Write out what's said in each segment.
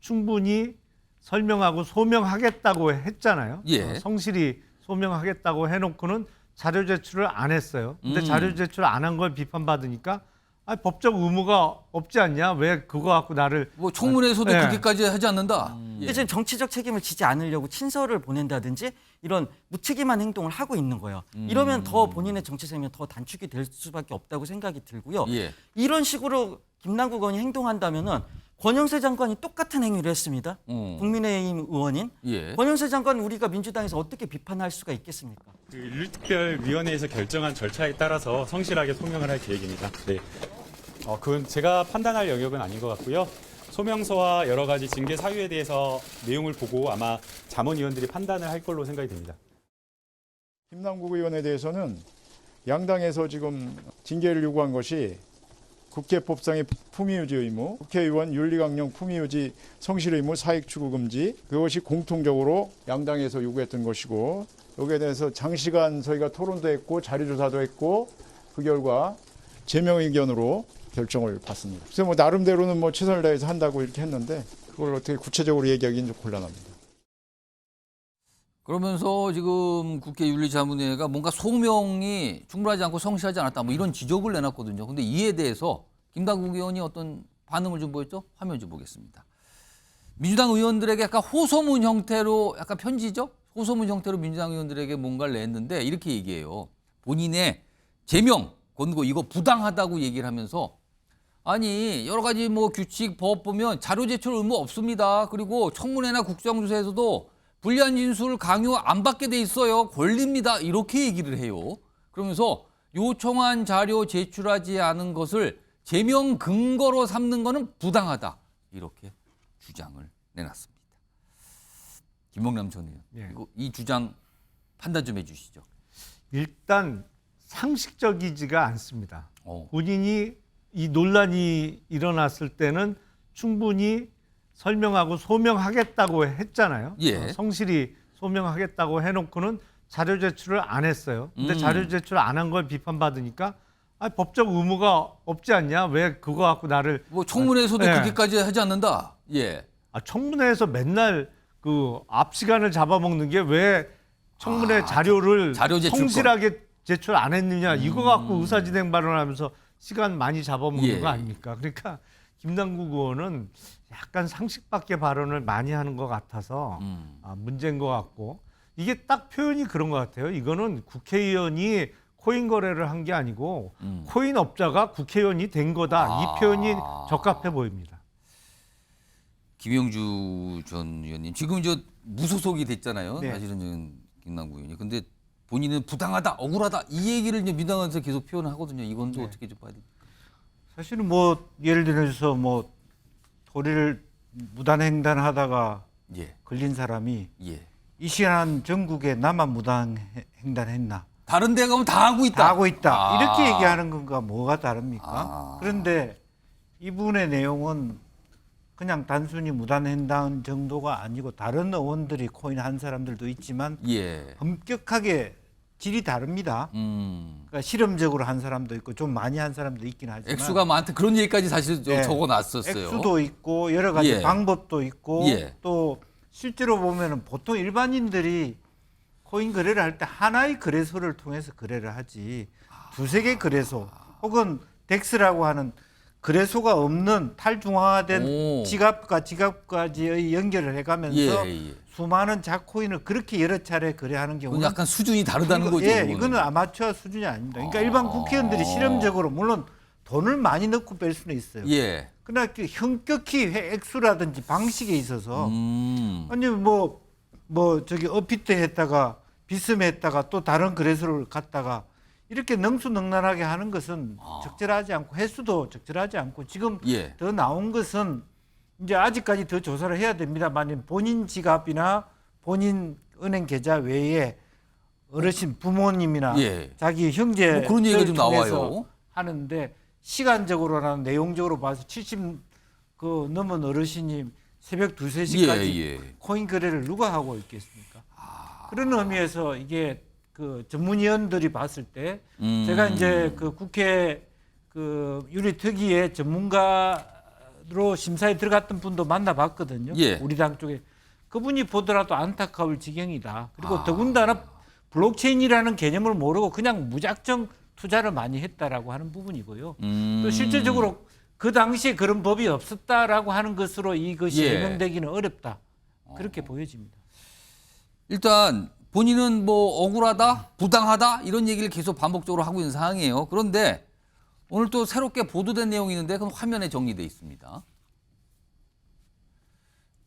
충분히 설명하고 소명하겠다고 했잖아요. 예. 성실히 소명하겠다고 해놓고는 자료 제출을 안 했어요. 근데 자료 제출 안 한 걸 비판받으니까 법적 의무가 없지 않냐? 왜 그거 갖고 나를 뭐 청문회에서도 네. 그렇게까지 하지 않는다. 근데 지금 정치적 책임을 지지 않으려고 친서를 보낸다든지 이런 무책임한 행동을 하고 있는 거예요. 이러면 더 본인의 정치 생명 더 단축이 될 수밖에 없다고 생각이 들고요. 예. 이런 식으로 김남국 의원이 행동한다면은 권영세 장관이 똑같은 행위를 했습니다. 국민의힘 의원인 예. 권영세 장관 우리가 민주당에서 어떻게 비판할 수가 있겠습니까? 그 윤리특별위원회에서 결정한 절차에 따라서 성실하게 소명을 할 계획입니다. 네. 그건 제가 판단할 영역은 아닌 것 같고요. 소명서와 여러 가지 징계 사유에 대해서 내용을 보고 아마 자문위원들이 판단을 할 걸로 생각이 됩니다. 김남국 의원에 대해서는 양당에서 지금 징계를 요구한 것이 국회법상의 품위유지 의무, 국회의원 윤리강령 품위유지 성실 의무 사익 추구 금지, 그것이 공통적으로 양당에서 요구했던 것이고, 여기에 대해서 장시간 저희가 토론도 했고 자료조사도 했고, 그 결과 제명 의견으로 결정을 받습니다. 그래서 뭐 나름대로는 뭐 최선을 다해서 한다고 이렇게 했는데, 그걸 어떻게 구체적으로 얘기하기는 좀 곤란합니다. 그러면서 지금 국회 윤리자문회가 뭔가 소명이 충분하지 않고 성실하지 않았다 뭐 이런 지적을 내놨거든요. 근데 이에 대해서 김남국 의원이 어떤 반응을 좀 보였죠? 화면 좀 보겠습니다. 민주당 의원들에게 약간 호소문 형태로 약간 편지죠? 호소문 형태로 민주당 의원들에게 뭔가를 냈는데 이렇게 얘기해요. 본인의 제명, 권고 이거 부당하다고 얘기를 하면서 아니 여러 가지 뭐 규칙, 법 보면 자료 제출 의무 없습니다. 그리고 청문회나 국정조사에서도 불리한 진술 강요 안 받게 돼 있어요. 권리입니다. 이렇게 얘기를 해요. 그러면서 요청한 자료 제출하지 않은 것을 제명 근거로 삼는 거는 부당하다. 이렇게 주장을 내놨습니다. 김봉남 전 의원, 예. 이 주장 판단 좀 해주시죠. 일단 상식적이지가 않습니다. 어. 본인이 이 논란이 일어났을 때는 충분히 설명하고 소명하겠다고 했잖아요. 예. 성실히 소명하겠다고 해놓고는 자료 제출을 안 했어요. 근데 자료 제출 안 한 걸 비판받으니까 법적 의무가 없지 않냐? 왜 그거 갖고 나를 뭐 청문회에서도 네. 그렇게까지 하지 않는다. 예. 청문회에서 맨날 그 앞 시간을 잡아먹는 게 왜 청문회 자료를 자료 제출권. 성실하게 제출 안 했느냐? 이거 갖고 의사진행 발언하면서 시간 많이 잡아먹는 예. 거 아닙니까? 그러니까 김남국 의원은 약간 상식 밖의 발언을 많이 하는 것 같아서 문제인 것 같고, 이게 딱 표현이 그런 것 같아요. 이거는 국회의원이 코인 거래를 한 게 아니고 코인 업자가 국회의원이 된 거다. 이 표현이 적합해 보입니다. 김영주 전 의원님 지금 저 무소속이 됐잖아요. 네. 사실은 지금 김남국 의원이. 근데 본인은 부당하다, 억울하다 이 얘기를 이제 민당에서 계속 표현하거든요. 이건 또 어떻게 좀 봐야 됩니까? 사실은 뭐 예를 들어서 뭐 도리를 무단횡단하다가 예, 걸린 사람이 예. 이 시간 전국에 나만 무단횡단했나? 다른 데 가면 다 하고 있다. 다 하고 있다. 아. 이렇게 얘기하는 건가 뭐가 다릅니까? 아. 그런데 이분의 내용은 그냥 단순히 무단횡단 정도가 아니고 다른 의원들이 코인 한 사람들도 있지만 예. 엄격하게 질이 다릅니다. 그러니까 실험적으로 한 사람도 있고 좀 많이 한 사람도 있긴 하지만 액수가 많다. 그런 얘기까지 사실 네. 적어놨었어요. 액수도 있고 여러 가지 예. 방법도 있고 예. 또 실제로 보면은 보통 일반인들이 코인 거래를 할 때 하나의 거래소를 통해서 거래를 하지 두세 개 거래소 혹은 덱스라고 하는 거래소가 없는 탈중앙화된 오. 지갑과 지갑까지의 연결을 해가면서 예, 예. 수많은 자코인을 그렇게 여러 차례 거래하는 그건 경우는 약간 수준이 다르다는 거죠. 예, 그거는. 이거는 아마추어 수준이 아닙니다. 그러니까 일반 국회의원들이 실험적으로 물론 돈을 많이 넣고 뺄 수는 있어요. 예. 그러나 그 현격히 액수라든지 방식에 있어서 아니 뭐 저기 업비트 했다가 비스매 했다가 또 다른 거래소를 갔다가 이렇게 능수능란하게 하는 것은 적절하지 않고 횟수도 적절하지 않고 지금 예. 더 나온 것은 이제 아직까지 더 조사를 해야 됩니다만 본인 지갑이나 본인 은행 계좌 외에 어르신 부모님이나 예. 자기 형제 뭐 그런 얘기가 좀 나와요. 하는데 시간적으로나 내용적으로 봐서 70 그 넘은 어르신이 새벽 2, 3시까지 예. 코인 거래를 누가 하고 있겠습니까? 그런 의미에서 이게 그 전문위원들이 봤을 때 제가 이제 그 국회 그 윤리특위의 심사에 들어갔던 분도 만나봤거든요. 예. 우리 당 쪽에. 그분이 보더라도 안타까울 지경이다. 그리고 아. 더군다나 블록체인이라는 개념을 모르고 그냥 무작정 투자를 많이 했다라고 하는 부분이고요. 또 실제적으로 그 당시에 그런 법이 없었다라고 하는 것으로 이것이 예. 해명되기는 어렵다. 그렇게 보여집니다. 일단 본인은 뭐 억울하다, 부당하다 이런 얘기를 계속 반복적으로 하고 있는 상황이에요. 그런데 오늘 또 새롭게 보도된 내용이 있는데 그건 화면에 정리돼 있습니다.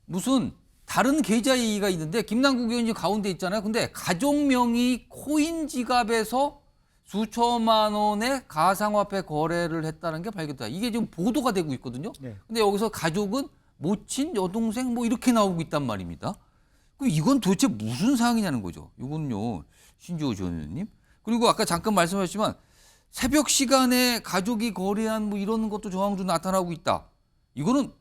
무슨 다른 계좌이가 있는데 김남국 의원이 가운데 있잖아요. 근데 가족명의 코인 지갑에서 수천만 원의 가상화폐 거래를 했다는 게 발견됐다. 이게 지금 보도가 되고 있거든요. 네. 근데 여기서 가족은 모친, 여동생 뭐 이렇게 나오고 있단 말입니다. 그럼 이건 도대체 무슨 상황이냐는 거죠. 이건요, 신주호 전 의원님. 그리고 아까 잠깐 말씀하셨지만 새벽 시간에 가족이 거래한 뭐 이런 것도 정황도 나타나고 있다. 이거는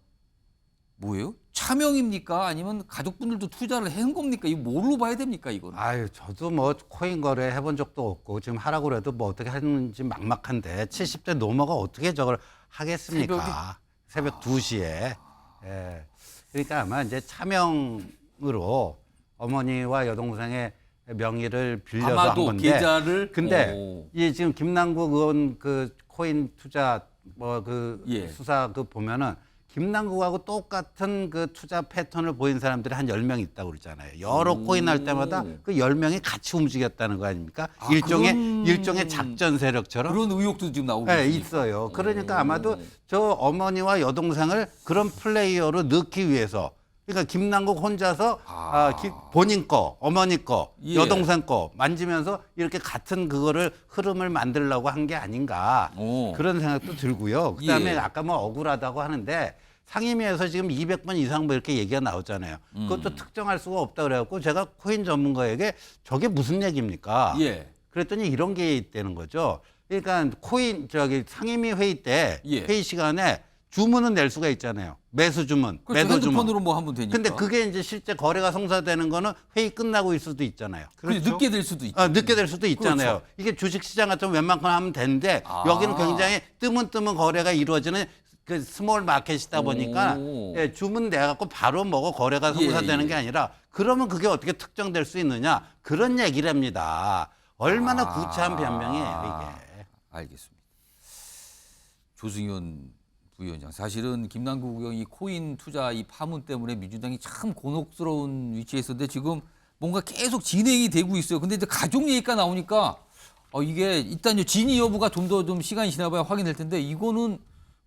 뭐예요? 차명입니까? 아니면 가족분들도 투자를 한 겁니까? 이거 뭘로 봐야 됩니까? 이거는? 아유, 저도 뭐 코인 거래 해본 적도 없고 지금 하라고 그래도 뭐 어떻게 했는지 막막한데 70대 노모가 어떻게 저걸 하겠습니까? 새벽 2시에. 예. 그러니까 아마 이제 차명으로 어머니와 여동생의 명의를 빌려서 한 아마도 건데. 계좌를 근데 이 지금 김남국 의원 그 코인 투자 뭐 그 예. 수사 그 보면은 김남국하고 똑같은 그 투자 패턴을 보인 사람들이 한 10명 있다고 그러잖아요. 여러 코인 할 때마다 그 10명이 같이 움직였다는 거 아닙니까? 아, 일종의 작전 세력처럼. 그런 의혹도 지금 나오고 네, 있습니까? 있어요. 그러니까 아마도 저 어머니와 여동생을 그런 플레이어로 넣기 위해서 그러니까 김남국 혼자서 본인 거, 어머니 거, 예. 여동생 거 만지면서 이렇게 같은 그거를 흐름을 만들려고 한 게 아닌가 오. 그런 생각도 들고요. 그다음에 예. 아까 뭐 억울하다고 하는데 상임위에서 지금 200번 이상 뭐 이렇게 얘기가 나오잖아요. 그것도 특정할 수가 없다 그래갖고 제가 코인 전문가에게 저게 무슨 얘기입니까? 예. 그랬더니 이런 게 있다는 거죠. 그러니까 코인 상임위 회의 때 예. 회의 시간에 주문은 낼 수가 있잖아요. 매수 주문, 그렇죠. 매도 주문. 핸드폰으로 뭐 하면 되니까. 근데 그게 이제 실제 거래가 성사되는 거는 회의 끝나고 있을 수도 있잖아요. 그렇죠. 늦게 될 수도 있죠. 늦게 될 수도 있잖아요. 그렇죠. 이게 주식시장 같은 웬만큼 하면 되는데 여기는 굉장히 뜨문뜨문 거래가 이루어지는 그 스몰 마켓이다 보니까 오. 예, 주문 내갖고 바로 먹어 거래가 성사되는 예. 게 아니라 그러면 그게 어떻게 특정될 수 있느냐 그런 얘기랍니다. 얼마나 구차한 변명이에요 이게. 알겠습니다. 조승현 부위원장, 사실은 김남국 의원이 코인 투자 이 파문 때문에 민주당이 참 곤혹스러운 위치에 있었는데 지금 뭔가 계속 진행이 되고 있어요. 근데 이제 가족 얘기가 나오니까 이게 일단 진위 여부가 좀 더 좀 시간이 지나봐야 확인될 텐데 이거는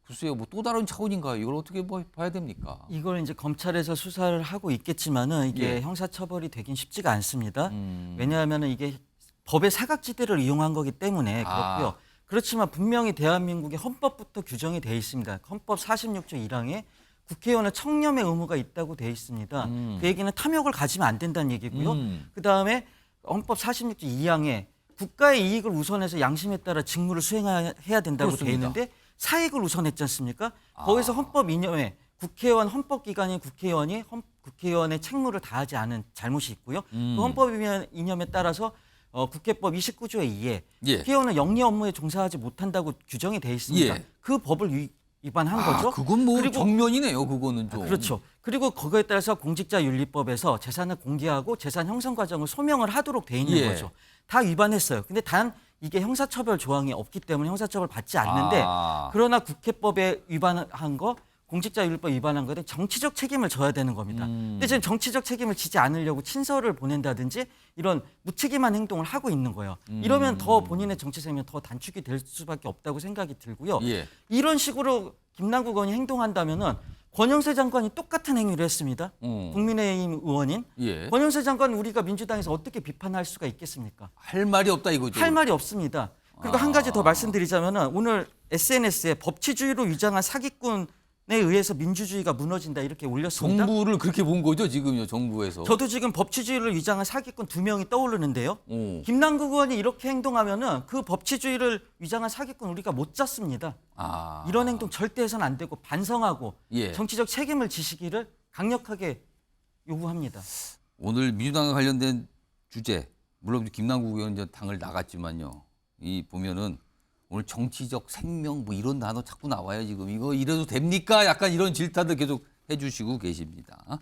글쎄요, 뭐 또 다른 차원인가요? 이걸 어떻게 봐야 됩니까? 이걸 이제 검찰에서 수사를 하고 있겠지만은 이게 예. 형사처벌이 되긴 쉽지가 않습니다. 왜냐하면은 이게 법의 사각지대를 이용한 거기 때문에 그렇고요. 그렇지만 분명히 대한민국의 헌법부터 규정이 돼 있습니다. 헌법 46조 1항에 국회의원은 청렴의 의무가 있다고 돼 있습니다. 그 얘기는 탐욕을 가지면 안 된다는 얘기고요. 그다음에 헌법 46조 2항에 국가의 이익을 우선해서 양심에 따라 직무를 수행해야 된다고 돼 그렇습니다. 있는데 사익을 우선했지 않습니까? 거기서 헌법 이념에 국회의원 헌법기관인 국회의원이 국회의원의 책무를 다하지 않은 잘못이 있고요. 그 헌법 이념에 따라서 국회법 29조에 의해 예. 국회의원은 영리 업무에 종사하지 못한다고 규정이 돼 있습니다. 예. 그 법을 위반한 거죠. 그건 뭐 그리고 정면이네요. 그거는 좀. 그렇죠. 그리고 그거에 따라서 공직자윤리법에서 재산을 공개하고 재산 형성 과정을 소명을 하도록 돼 있는 예. 거죠. 다 위반했어요. 근데 단 이게 형사처벌 조항이 없기 때문에 형사처벌 받지 않는데 그러나 국회법에 위반한 거 공직자윤리법 위반한 거는 정치적 책임을 져야 되는 겁니다. 근데 지금 정치적 책임을 지지 않으려고 친서를 보낸다든지 이런 무책임한 행동을 하고 있는 거예요. 이러면 더 본인의 정치 생명 더 단축이 될 수밖에 없다고 생각이 들고요. 예. 이런 식으로 김남국 의원이 행동한다면은 권영세 장관이 똑같은 행위를 했습니다. 국민의힘 의원인 예. 권영세 장관 우리가 민주당에서 어떻게 비판할 수가 있겠습니까? 할 말이 없다 이거죠. 할 말이 없습니다. 그리고 한 가지 더 말씀드리자면은 오늘 SNS에 법치주의로 위장한 사기꾼에 의해서 민주주의가 무너진다 이렇게 올렸습니다. 정부를 그렇게 본 거죠 지금요 정부에서. 저도 지금 법치주의를 위장한 사기꾼 2명이 떠오르는데요. 오. 김남국 의원이 이렇게 행동하면은 그 법치주의를 위장한 사기꾼 우리가 못 잡습니다. 이런 행동 절대 해서는 안 되고 반성하고 예. 정치적 책임을 지시기를 강력하게 요구합니다. 오늘 민주당과 관련된 주제, 물론 김남국 의원 이제 당을 나갔지만요. 이 보면은 오늘 정치적 생명 뭐 이런 단어 자꾸 나와요 지금. 이거 이래도 됩니까? 약간 이런 질타들 계속 해주시고 계십니다.